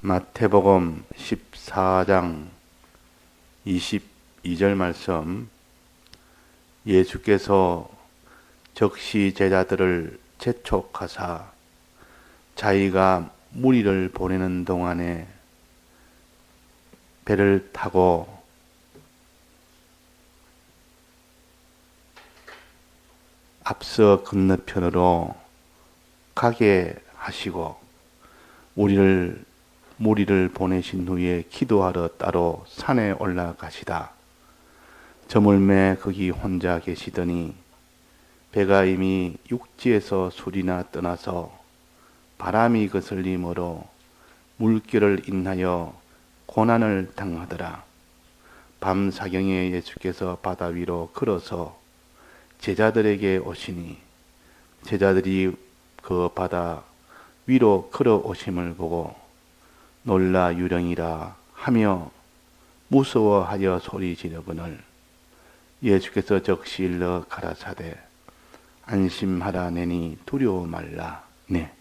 마태복음 14장 22절 말씀, 예수께서 적시 제자들을 재촉하사 자기가 무리를 보내는 동안에 배를 타고 앞서 건너편으로 가게 하시고 무리를 보내신 후에 기도하러 따로 산에 올라가시다. 저물매 거기 혼자 계시더니 배가 이미 육지에서 술이나 떠나서 바람이 거슬림으로 물결을 인하여 고난을 당하더라. 밤 사경에 예수께서 바다 위로 걸어서 제자들에게 오시니 제자들이 그 바다 위로 걸어오심을 보고 놀라 유령이라 하며 무서워하여 소리 지르거늘 예수께서 적시 일러 가라사대 안심하라 내니 두려워 말라. 네.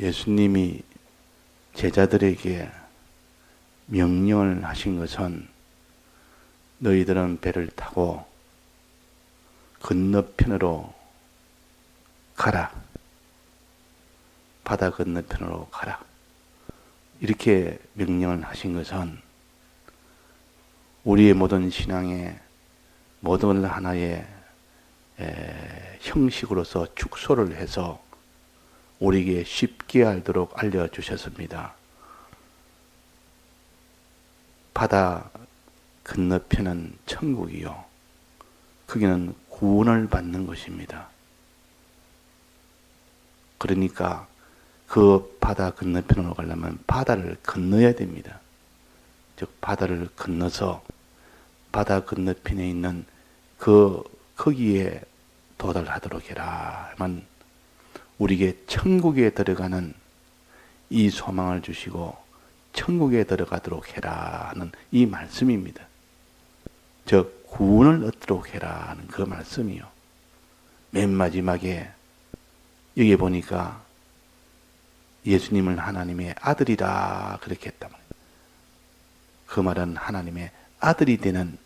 예수님이 제자들에게 명령을 하신 것은 너희들은 배를 타고 건너편으로 가라. 바다 건너편으로 가라. 이렇게 명령을 하신 것은 우리의 모든 신앙의 모든 하나의 형식으로서 축소를 해서 우리에게 쉽게 알도록 알려주셨습니다. 바다 건너편은 천국이요. 거기는 구원을 받는 곳입니다. 그러니까 그 바다 건너편으로 가려면 바다를 건너야 됩니다. 즉 바다를 건너서 바다 건너편에 있는 거기에 도달하도록 해라만 우리에게 천국에 들어가는 이 소망을 주시고 천국에 들어가도록 해라는 이 말씀입니다. 즉 구원을 얻도록 해라는 그 말씀이요. 맨 마지막에 여기 보니까 예수님은 하나님의 아들이라 그렇게 했단 말이에요. 그 말은 하나님의 아들이 되는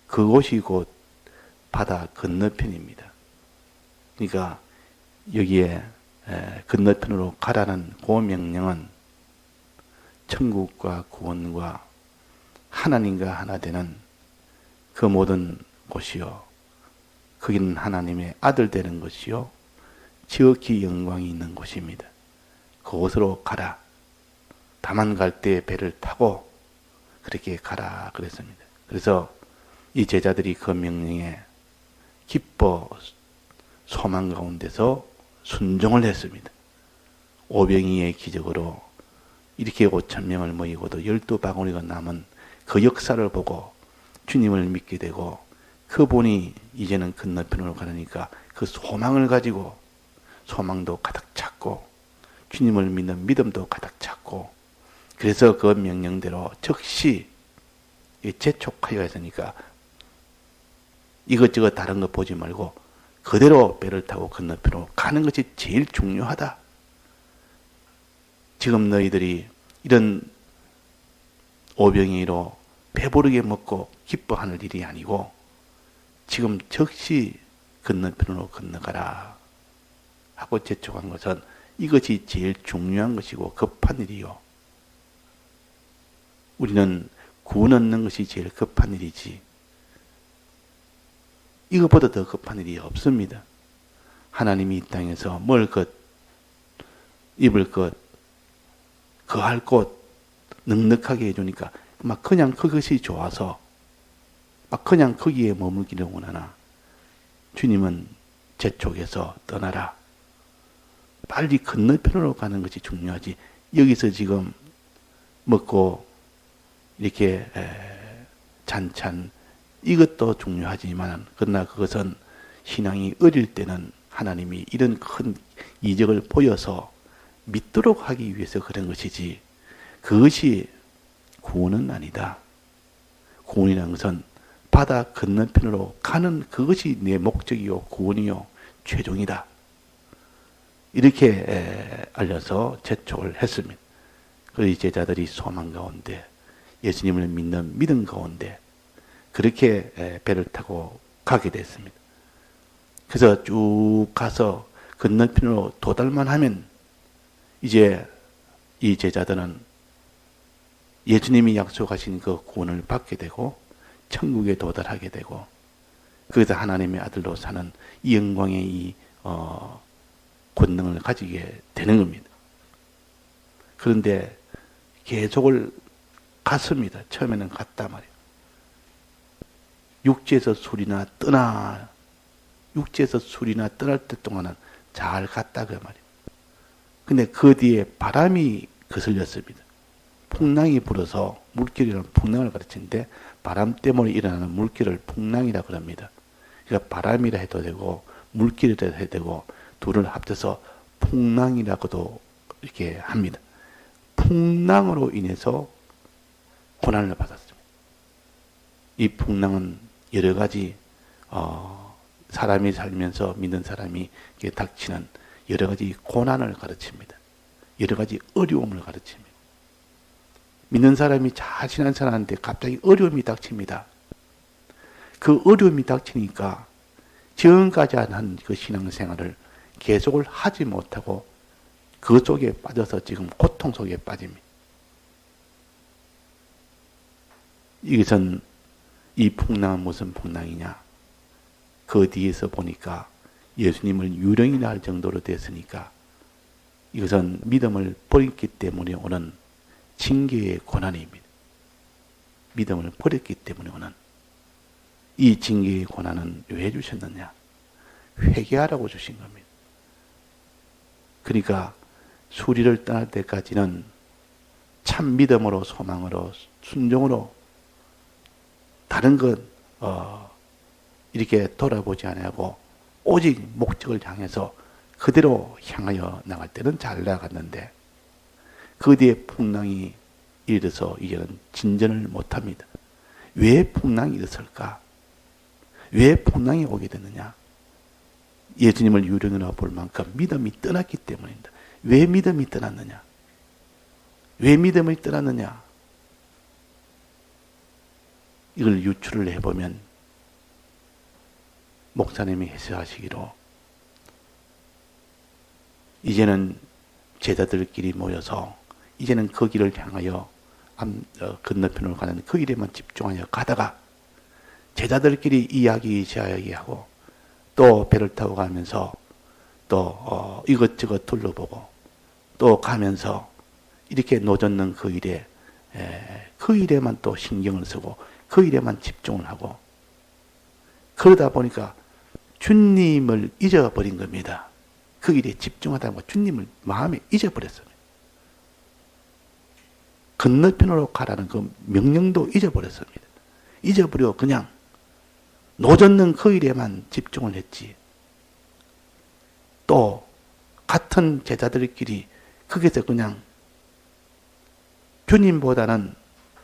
그곳이 곧 바다 건너편입니다. 그러니까 여기에 건너편으로 가라는 그 명령은 천국과 구원과 하나님과 하나 되는 그 모든 곳이요. 거기는 하나님의 아들 되는 것이요. 지극히 영광이 있는 곳입니다. 그곳으로 가라. 다만 갈 때 배를 타고 그렇게 가라 그랬습니다. 그래서 이 제자들이 그 명령에 기뻐 소망 가운데서 순종을 했습니다. 오병이의 기적으로 이렇게 5,000명을 모이고도 12바구니가 남은 그 역사를 보고 주님을 믿게 되고 그분이 이제는 건너편으로 가려니까 그 소망을 가지고 소망도 가득 찼고 주님을 믿는 믿음도 가득 찼고 그래서 그 명령대로 즉시 재촉하여 했으니까 이것저것 다른 거 보지 말고 그대로 배를 타고 건너편으로 가는 것이 제일 중요하다. 지금 너희들이 이런 오병이로 배부르게 먹고 기뻐하는 일이 아니고 지금 즉시 건너편으로 건너가라 하고 재촉한 것은 이것이 제일 중요한 것이고 급한 일이요. 우리는 구원 얻는 것이 제일 급한 일이지 이것보다 더 급한 일이 없습니다. 하나님이 이 땅에서 먹을 것, 입을 것, 거할 곳 넉넉하게 해주니까 막 그냥 그것이 좋아서 막 그냥 거기에 머물기를 원하나 주님은 재촉해서 떠나라. 빨리 건너편으로 가는 것이 중요하지. 여기서 지금 먹고 이렇게 잔찬 이것도 중요하지만 그러나 그것은 신앙이 어릴 때는 하나님이 이런 큰 이적을 보여서 믿도록 하기 위해서 그런 것이지 그것이 구원은 아니다. 구원이라는 것은 바다 건너편으로 가는 그것이 내 목적이요 구원이요 최종이다. 이렇게 알려서 재촉을 했습니다. 그래서 제자들이 소망 가운데 예수님을 믿는 믿음 가운데 그렇게 배를 타고 가게 됐습니다. 그래서 쭉 가서 건너편으로 도달만 하면 이제 이 제자들은 예수님이 약속하신 그 구원을 받게 되고 천국에 도달하게 되고 거기서 하나님의 아들로 사는 이 영광의 이 권능을 가지게 되는 겁니다. 그런데 계속을 갔습니다. 처음에는 갔단 말이에요. 육지에서 술이나 떠날 때 동안은 잘 갔다 그 말이에요. 근데 그 뒤에 바람이 거슬렸습니다. 풍랑이 불어서 물결이라는 풍랑을 가르치는데 바람 때문에 일어나는 물결을 풍랑이라 그럽니다. 그러니까 바람이라 해도 되고 물결이라 해도 되고 둘을 합쳐서 풍랑이라고도 이렇게 합니다. 풍랑으로 인해서 고난을 받았습니다. 이 풍랑은 여러 가지 사람이 살면서 믿는 사람이 닥치는 여러 가지 고난을 가르칩니다. 여러 가지 어려움을 가르칩니다. 믿는 사람이 잘 지난 사람한테 갑자기 어려움이 닥칩니다. 그 어려움이 닥치니까 지금까지 한 그 신앙생활을 계속을 하지 못하고 그 속에 빠져서 지금 고통 속에 빠집니다. 이것은 이 풍랑은 무슨 풍랑이냐? 그 뒤에서 보니까 예수님을 유령이라 할 정도로 됐으니까 이것은 믿음을 버렸기 때문에 오는 징계의 고난입니다. 믿음을 버렸기 때문에 오는 이 징계의 고난은 왜 주셨느냐? 회개하라고 주신 겁니다. 그러니까 수리를 떠날 때까지는 참 믿음으로 소망으로 순종으로 다른 것 이렇게 돌아보지 않고 오직 목적을 향해서 그대로 향하여 나갈 때는 잘 나갔는데 그 뒤에 풍랑이 일어서 이제는 진전을 못합니다. 왜 풍랑이 일어설까? 왜 풍랑이 오게 됐느냐? 예수님을 유령으로 볼 만큼 믿음이 떠났기 때문입니다. 왜 믿음이 떠났느냐? 왜 믿음이 떠났느냐? 이걸 유추를 해보면 목사님이 해석하시기로 이제는 제자들끼리 모여서 이제는 그 길을 향하여 건너편으로 가는 그 길에만 집중하여 가다가 제자들끼리 이야기하고 또 배를 타고 가면서 또 이것저것 둘러보고 또 가면서 이렇게 노젓는 그 일에만 또 신경을 쓰고 그 일에만 집중을 하고 그러다 보니까 주님을 잊어버린 겁니다. 그 일에 집중하다 보니까 주님을 마음에 잊어버렸어요. 건너편으로 가라는 그 명령도 잊어버렸습니다. 잊어버리고 그냥 노젓는 그 일에만 집중을 했지. 또 같은 제자들끼리 거기서 그냥 주님보다는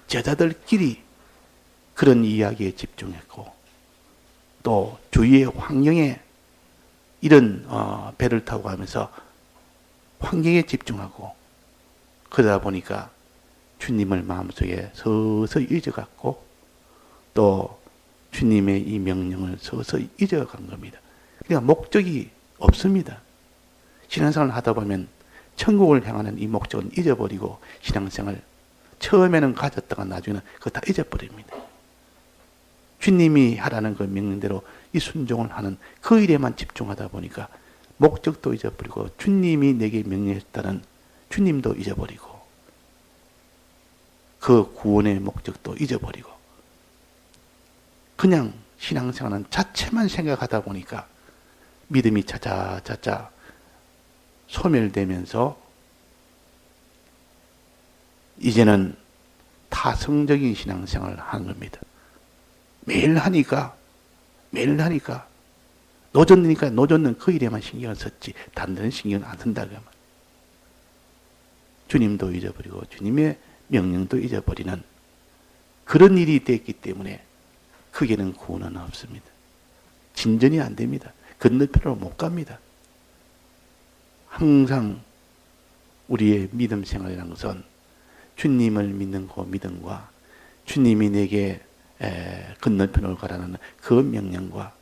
제자들끼리 그런 이야기에 집중했고 또 주위의 환경에 이런 배를 타고 가면서 환경에 집중하고 그러다 보니까 주님을 마음속에 서서히 잊어갔고 또 주님의 이 명령을 서서히 잊어간 겁니다. 그러니까 목적이 없습니다. 신앙생활을 하다 보면 천국을 향하는 이 목적은 잊어버리고 신앙생활 처음에는 가졌다가 나중에는 그거 다 잊어버립니다. 주님이 하라는 그 명령대로 이 순종을 하는 그 일에만 집중하다 보니까 목적도 잊어버리고 주님이 내게 명령했다는 주님도 잊어버리고 그 구원의 목적도 잊어버리고 그냥 신앙생활은 자체만 생각하다 보니까 믿음이 차차차차 소멸되면서 이제는 타성적인 신앙생활을 하는 겁니다. 매일 하니까 노젓니까 노젓는 그 일에만 신경을 썼지 다른 데는 신경을 안 쓴다 그 말. 주님도 잊어버리고 주님의 명령도 잊어버리는 그런 일이 됐기 때문에 크게는 구원은 없습니다. 진전이 안 됩니다. 건너편으로 못 갑니다. 항상 우리의 믿음 생활이라는 것은 주님을 믿는 그 믿음과 주님이 내게 건너편으로 가라는 그 명령과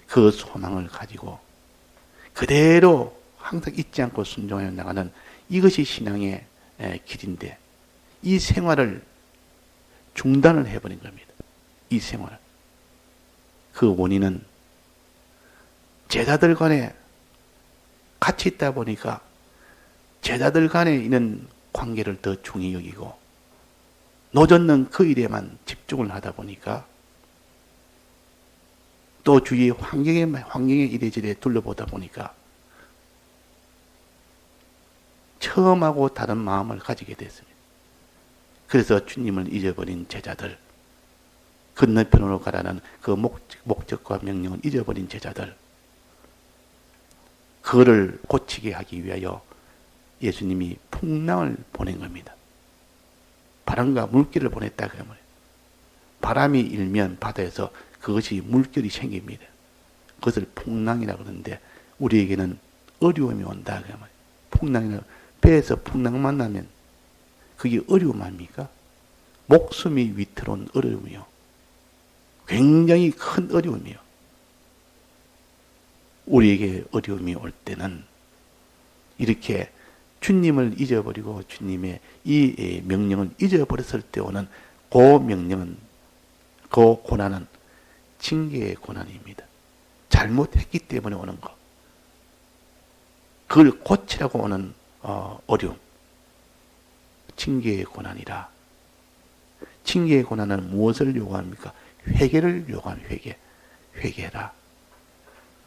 그 소망을 가지고 그대로 항상 잊지 않고 순종하여 나가는 이것이 신앙의 길인데 이 생활을 중단을 해버린 겁니다. 이 생활. 그 원인은 제자들 간에 같이 있다 보니까 제자들 간에 있는 관계를 더 중히 여기고 노젓는 그 일에만 집중을 하다 보니까 또 주위의 환경에 이래저래 둘러보다 보니까 처음하고 다른 마음을 가지게 됐습니다. 그래서 주님을 잊어버린 제자들, 건너편으로 가라는 그 목적과 명령을 잊어버린 제자들, 그거를 고치게 하기 위하여 예수님이 풍랑을 보낸 겁니다. 바람과 물결을 보냈다 그 말이에요. 바람이 일면 바다에서 그것이 물결이 생깁니다. 그것을 풍랑이라고 그러는데 우리에게는 어려움이 온다 그 말이에요. 풍랑이라고 배에서 풍랑만 나면 그게 어려움 아닙니까? 목숨이 위태로운 어려움이요. 굉장히 큰 어려움이요. 우리에게 어려움이 올 때는 이렇게 주님을 잊어버리고 주님의 이 명령을 잊어버렸을 때 오는 그 명령은, 그 고난은 징계의 고난입니다. 잘못했기 때문에 오는 것. 그걸 고치라고 오는 어려움. 징계의 고난이라. 징계의 고난은 무엇을 요구합니까? 회개를 요구하는 회개해라.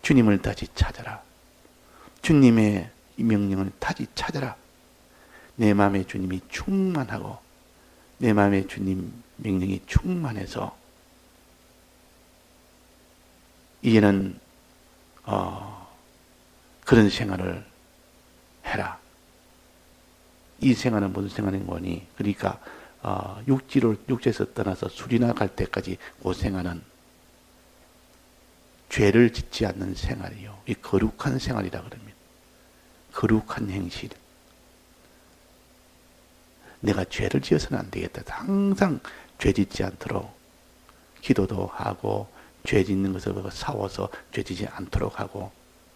주님을 다시 찾아라. 주님의 이 명령을 다시 찾아라. 내 마음에 주님이 충만하고 내 마음에 주님 명령이 충만해서 이제는 그런 생활을 해라. 이 생활은 무슨 생활인 거니? 그러니까 육지에서 떠나서 수리나 갈 때까지 그 생활은 죄를 짓지 않는 생활이요. 이 거룩한 생활이라 그럽니다. 거룩한 행실. 내가 죄를 지어서는 안 되겠다. 항상 죄 짓지 않도록 기도도 하고 죄 짓는 것을 싸워서 죄 짓지 않도록 하고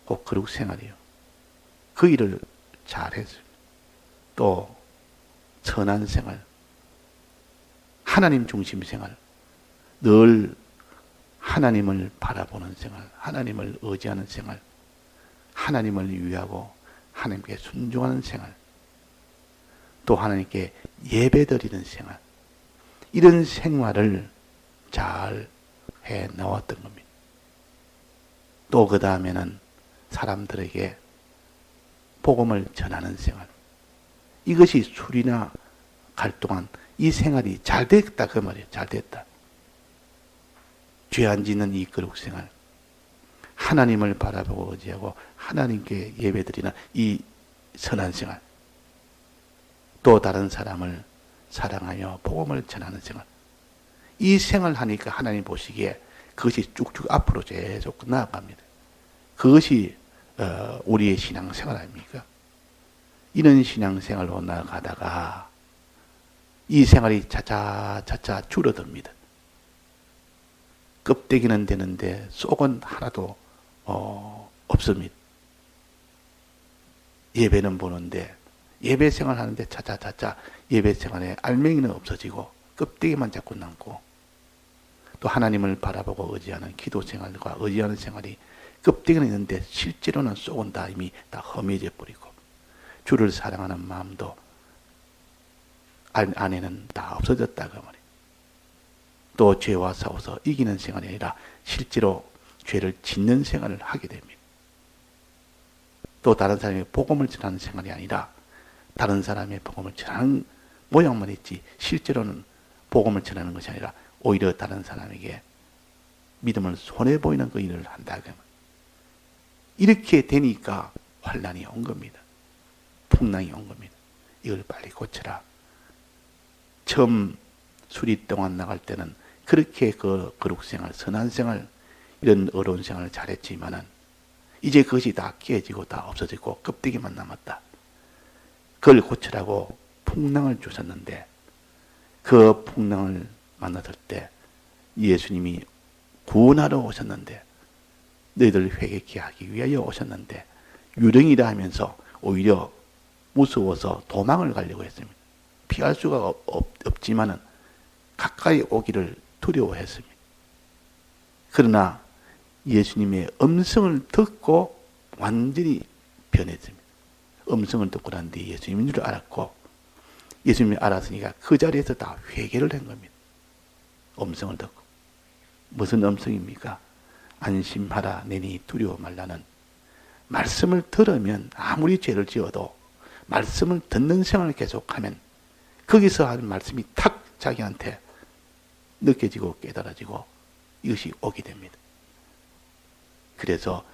그 거룩 생활이요. 그 일을 잘했어요. 또 선한 생활, 하나님 중심 생활, 늘 하나님을 바라보는 생활, 하나님을 의지하는 생활, 하나님을 위하고 하나님께 순종하는 생활, 또 하나님께 예배드리는 생활, 이런 생활을 잘 해 나왔던 겁니다. 또 그 다음에는 사람들에게 복음을 전하는 생활, 이것이 수리나 갈 동안 이 생활이 잘 됐다 그 말이에요. 잘 됐다. 죄 안 짓는 이 거룩 생활, 하나님을 바라보고 의지하고 하나님께 예배드리는 이 선한 생활, 또 다른 사람을 사랑하여 복음을 전하는 생활, 이 생활을 하니까 하나님 보시기에 그것이 쭉쭉 앞으로 계속 나아갑니다. 그것이 우리의 신앙생활 아닙니까? 이런 신앙생활로 나아가다가 이 생활이 차차 줄어듭니다. 껍데기는 되는데 속은 하나도 없습니다. 예배는 보는데 예배 생활하는데 차차 예배 생활에 알맹이는 없어지고 껍데기만 자꾸 남고, 또 하나님을 바라보고 의지하는 기도 생활과 의지하는 생활이 껍데기는 있는데 실제로는 속은 다 이미 다 험해져 버리고 주를 사랑하는 마음도 안에는 다 없어졌다고 말이에요. 또 죄와 싸워서 이기는 생활이 아니라 실제로 죄를 짓는 생활을 하게 됩니다. 또 다른 사람의 복음을 전하는 생활이 아니라 다른 사람의 복음을 전하는 모양만 있지 실제로는 복음을 전하는 것이 아니라 오히려 다른 사람에게 믿음을 손해 보이는 그 일을 한다. 이렇게 되니까 환난이 온 겁니다. 풍랑이 온 겁니다. 이걸 빨리 고쳐라. 처음 수리동안 나갈 때는 그렇게 그 거룩생활, 선한생활, 이런 어려운 생활을 잘했지만은 이제 그것이 다 깨지고 다 없어지고 껍데기만 남았다. 그걸 고치라고 풍랑을 주셨는데 그 풍랑을 만났을 때 예수님이 구원하러 오셨는데 너희들 회개케 하기 위하여 오셨는데 유령이라 하면서 오히려 무서워서 도망을 가려고 했습니다. 피할 수가 없지만은 가까이 오기를 두려워했습니다. 그러나 예수님의 음성을 듣고 완전히 변했습니다. 음성을 듣고 난 뒤에 예수님인 줄 알았고 예수님이 알았으니까 그 자리에서 다 회개를 한 겁니다. 음성을 듣고. 무슨 음성입니까? 안심하라 내니 두려워 말라는 말씀을 들으면 아무리 죄를 지어도 말씀을 듣는 생활을 계속하면 거기서 하는 말씀이 탁 자기한테 느껴지고 깨달아지고 이것이 오게 됩니다. 그래서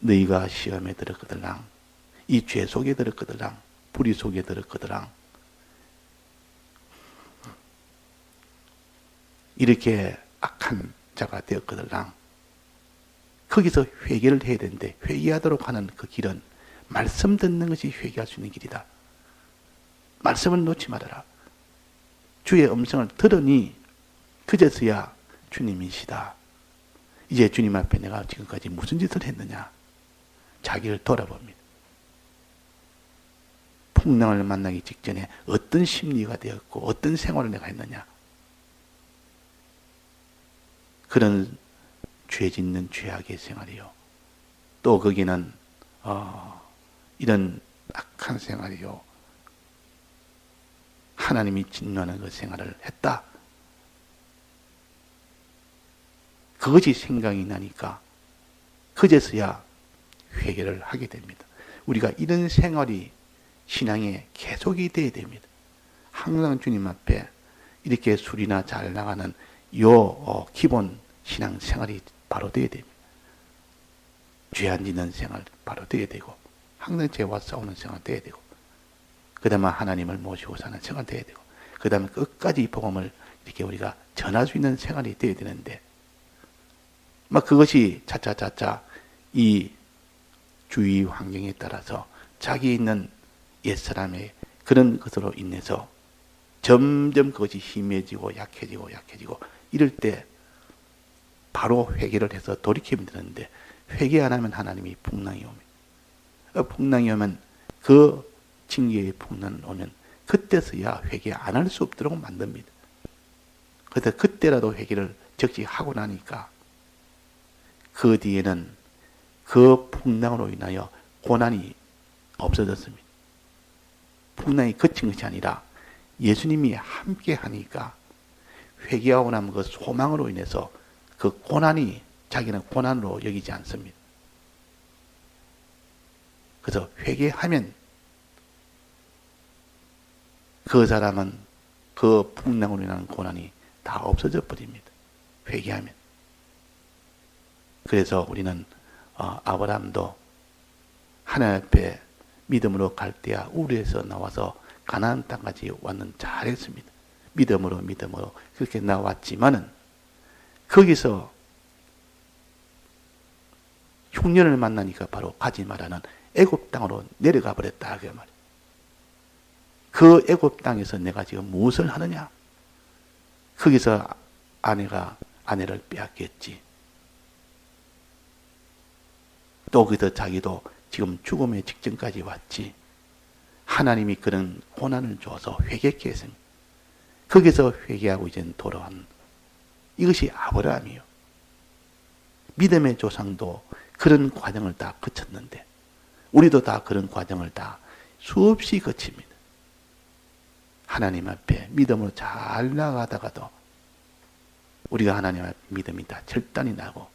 너희가 시험에 들었거들랑 이 죄 속에 들었거들랑 불의 속에 들었거들랑 이렇게 악한 자가 되었거들랑 거기서 회개를 해야 되는데 회개하도록 하는 그 길은 말씀 듣는 것이 회개할 수 있는 길이다. 말씀을 놓지 말아라. 주의 음성을 들으니 그제서야 주님이시다. 이제 주님 앞에 내가 지금까지 무슨 짓을 했느냐. 자기를 돌아봅니다. 풍랑을 만나기 직전에 어떤 심리가 되었고 어떤 생활을 내가 했느냐. 그런 죄 짓는 죄악의 생활이요. 또 거기는 이런 악한 생활이요. 하나님이 진노하는 그 생활을 했다. 그것이 생각이 나니까 그제서야 회개를 하게 됩니다. 우리가 이런 생활이 신앙의 계속이 되어야 됩니다. 항상 주님 앞에 이렇게 술이나 잘 나가는 기본 신앙 생활이 바로 되어야 됩니다. 죄 안 짓는 생활 바로 되어야 되고 항상 죄와 싸우는 생활 되어야 되고 그 다음에 하나님을 모시고 사는 생활 되어야 되고 그 다음에 끝까지 이 복음을 이렇게 우리가 전할 수 있는 생활이 되어야 되는데 막 그것이 차차차차 이 주위 환경에 따라서 자기 있는 옛사람의 그런 것으로 인해서 점점 그것이 희미해지고 약해지고 이럴 때 바로 회개를 해서 돌이키면 되는데 회개 안 하면 하나님이 풍랑이 옵니다. 풍랑이 오면 그 징계의 풍랑이 오면 그때서야 회개 안 할 수 없도록 만듭니다. 그래서 그때라도 회개를 적지 하고 나니까 그 뒤에는 그 풍랑으로 인하여 고난이 없어졌습니다. 풍랑이 그친 것이 아니라 예수님이 함께 하니까 회개하고 나면 그 소망으로 인해서 그 고난이 자기는 고난으로 여기지 않습니다. 그래서 회개하면 그 사람은 그 풍랑으로 인한 고난이 다 없어져 버립니다. 회개하면. 그래서 우리는 아브라함도 하나님 앞에 믿음으로 갈대아 우르에서 나와서 가나안 땅까지 왔는 잘했습니다. 믿음으로 그렇게 나왔지만은 거기서 흉년을 만나니까 바로 가지 말라는 애굽 땅으로 내려가 버렸다 그 말이에요. 그 애굽 땅에서 내가 지금 무엇을 하느냐? 거기서 아내가 아내를 빼앗겼지. 또 거기서 자기도 지금 죽음의 직전까지 왔지. 하나님이 그런 고난을 줘서 회개케 했습니다. 거기서 회개하고 이제 돌아온 이것이 아브라함이요. 믿음의 조상도 그런 과정을 다 거쳤는데 우리도 다 그런 과정을 다 수없이 거칩니다. 하나님 앞에 믿음으로 잘 나가다가도 우리가 하나님 앞에 믿음이 다 절단이 나고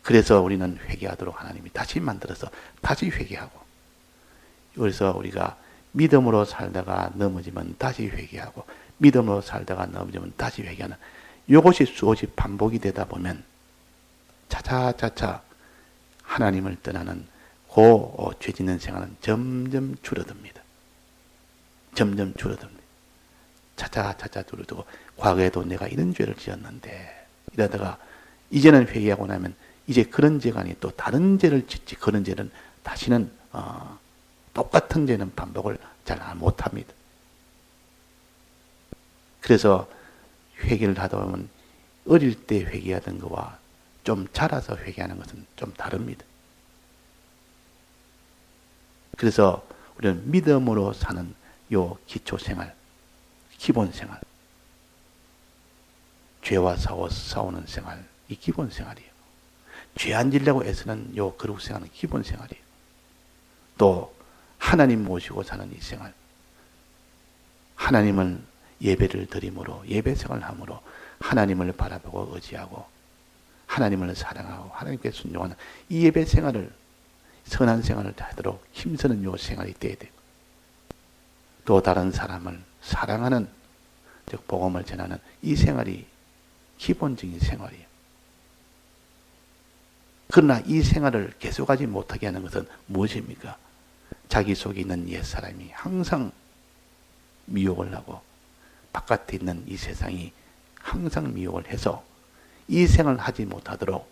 그래서 우리는 회개하도록 하나님이 다시 만들어서 다시 회개하고 그래서 우리가 믿음으로 살다가 넘어지면 다시 회개하고 믿음으로 살다가 넘어지면 다시 회개하는 이것이 수없이 반복이 되다 보면 차차차차 하나님을 떠나는 그 죄 짓는 생활은 점점 줄어듭니다. 점점 줄어듭니다. 차차차차 줄어들고 과거에도 내가 이런 죄를 지었는데 이러다가 이제는 회개하고 나면 이제 그런 죄가 아니 또 다른 죄를 짓지 그런 죄는 다시는 똑같은 죄는 반복을 잘 못합니다. 그래서 회개를 하다 보면 어릴 때 회개하던 것과 좀 자라서 회개하는 것은 좀 다릅니다. 그래서 우리는 믿음으로 사는 요 기초생활, 기본생활, 죄와 싸우는 생활, 이 기본생활이에요. 죄 안 지려고 애쓰는 요 거룩생활은 기본생활이에요. 또 하나님 모시고 사는 이 생활, 하나님을 예배를 드림으로 예배생활을 함으로 하나님을 바라보고 의지하고 하나님을 사랑하고 하나님께 순종하는 이 예배생활을 선한 생활을 하도록 힘쓰는 요 생활이 돼야 되고 또 다른 사람을 사랑하는 즉 복음을 전하는 이 생활이 기본적인 생활이에요. 그러나 이 생활을 계속하지 못하게 하는 것은 무엇입니까? 자기 속에 있는 옛사람이 항상 미혹을 하고 바깥에 있는 이 세상이 항상 미혹을 해서 이 생활을 하지 못하도록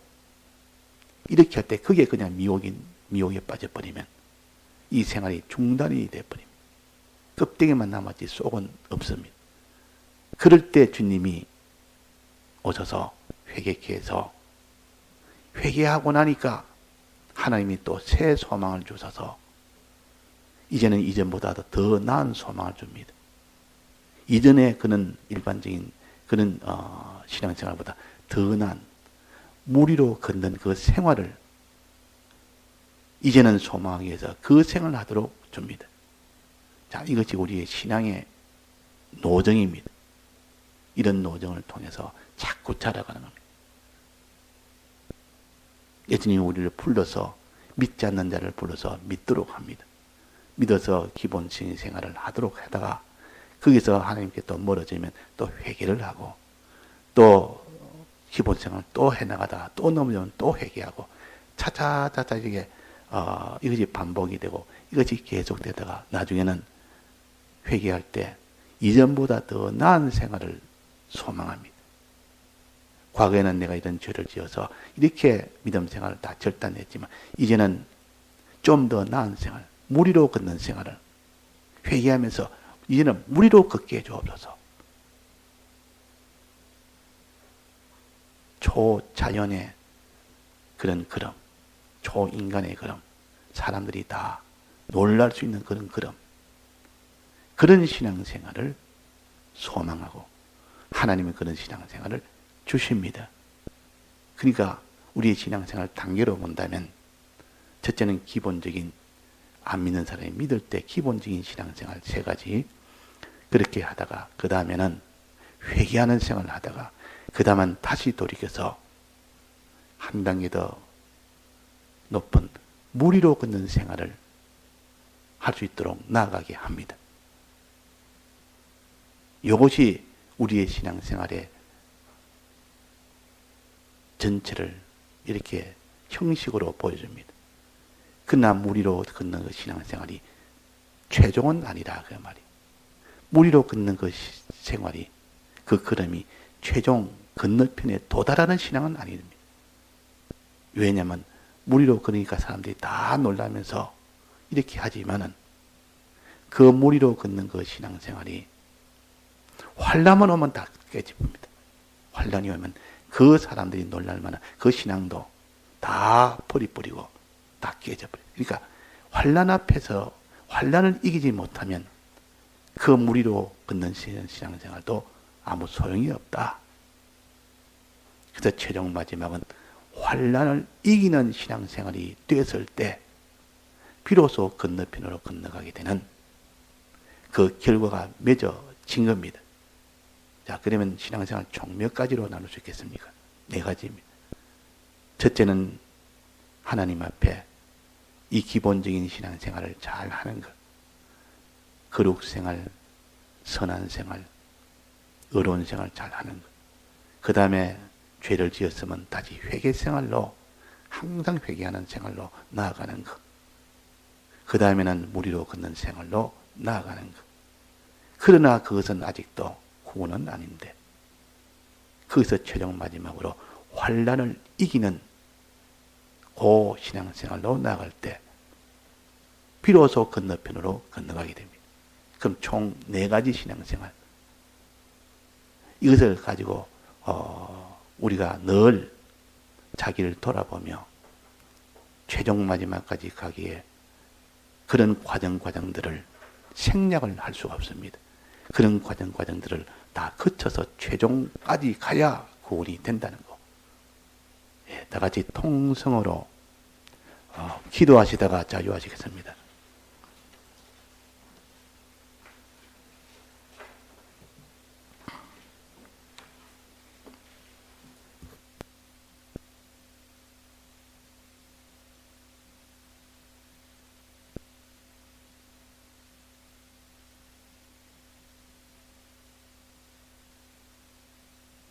이렇게 할 때 그게 그냥 미혹에 빠져버리면 이 생활이 중단이 되어버립니다. 껍데기만 남았지 속은 없습니다. 그럴 때 주님이 오셔서 회개케 해서 회개하고 나니까 하나님이 또 새 소망을 주셔서 이제는 이전보다도 더 나은 소망을 줍니다. 이전에 그는 일반적인 그런 신앙생활보다 더 나은 무리로 걷는 그 생활을 이제는 소망하기 위해서 그 생활을 하도록 줍니다. 자, 이것이 우리의 신앙의 노정입니다. 이런 노정을 통해서 자꾸 자라가는 겁니다. 예수님이 우리를 불러서 믿지 않는 자를 불러서 믿도록 합니다. 믿어서 기본적인 생활을 하도록 하다가 거기서 하나님께 또 멀어지면 또 회개를 하고 또 기본생활을 또 해나가다가 또 넘어지면 또 회개하고 차차차차 이것이 반복이 되고 이것이 계속되다가 나중에는 회개할 때 이전보다 더 나은 생활을 소망합니다. 과거에는 내가 이런 죄를 지어서 이렇게 믿음 생활을 다 절단했지만 이제는 좀 더 나은 생활, 무리로 걷는 생활을 회개하면서 이제는 무리로 걷게 해주옵소서. 초자연의 그런 걸음, 초인간의 걸음, 사람들이 다 놀랄 수 있는 그런 걸음, 그런 신앙생활을 소망하고 하나님은 그런 신앙생활을 주십니다. 그러니까 우리의 신앙생활 단계로 본다면 첫째는 기본적인 안 믿는 사람이 믿을 때 기본적인 신앙생활 3가지 그렇게 하다가 그 다음에는 회개하는 생활을 하다가 그 다음은 다시 돌이켜서 한 단계 더 높은 무리로 걷는 생활을 할 수 있도록 나아가게 합니다. 이것이 우리의 신앙생활의 전체를 이렇게 형식으로 보여줍니다. 그러나 무리로 걷는 그 신앙생활이 최종은 아니라 그 말이에요. 무리로 걷는 그 생활이 그 걸음이 최종 건너편에 도달하는 신앙은 아닙니다. 왜냐하면 무리로 걸으니까 사람들이 다 놀라면서 이렇게 하지만은 그 무리로 걷는 그 신앙생활이 환난만 오면 다 깨집니다. 환난이 오면 그 사람들이 놀랄 만한 그 신앙도 다 버리고 다 깨져버려요. 그러니까 환난 앞에서 환난을 이기지 못하면 그 무리로 걷는 신앙생활도 아무 소용이 없다. 그래서 최종 마지막은 환난을 이기는 신앙생활이 됐을 때 비로소 건너편으로 건너가게 되는 그 결과가 맺어진 겁니다. 자, 그러면 신앙생활 총 몇 가지로 나눌 수 있겠습니까? 4가지입니다. 첫째는 하나님 앞에 이 기본적인 신앙생활을 잘 하는 것. 거룩생활, 선한 생활, 의로운 생활 잘 하는 것. 그 다음에 죄를 지었으면 다시 회개 생활로, 항상 회개하는 생활로 나아가는 것. 그 다음에는 무리로 걷는 생활로 나아가는 것. 그러나 그것은 아직도 구원은 아닌데, 거기서 최종 마지막으로 환난을 이기는 그 신앙생활로 나아갈 때 비로소 건너편으로 건너가게 됩니다. 그럼 총 4가지 신앙생활, 이것을 가지고 우리가 늘 자기를 돌아보며 최종 마지막까지 가기에 그런 과정들을 생략을 할 수가 없습니다. 그런 과정들을 다 거쳐서 최종까지 가야 구원이 된다는 거. 다 같이 통성으로 기도하시다가 자유하시겠습니다.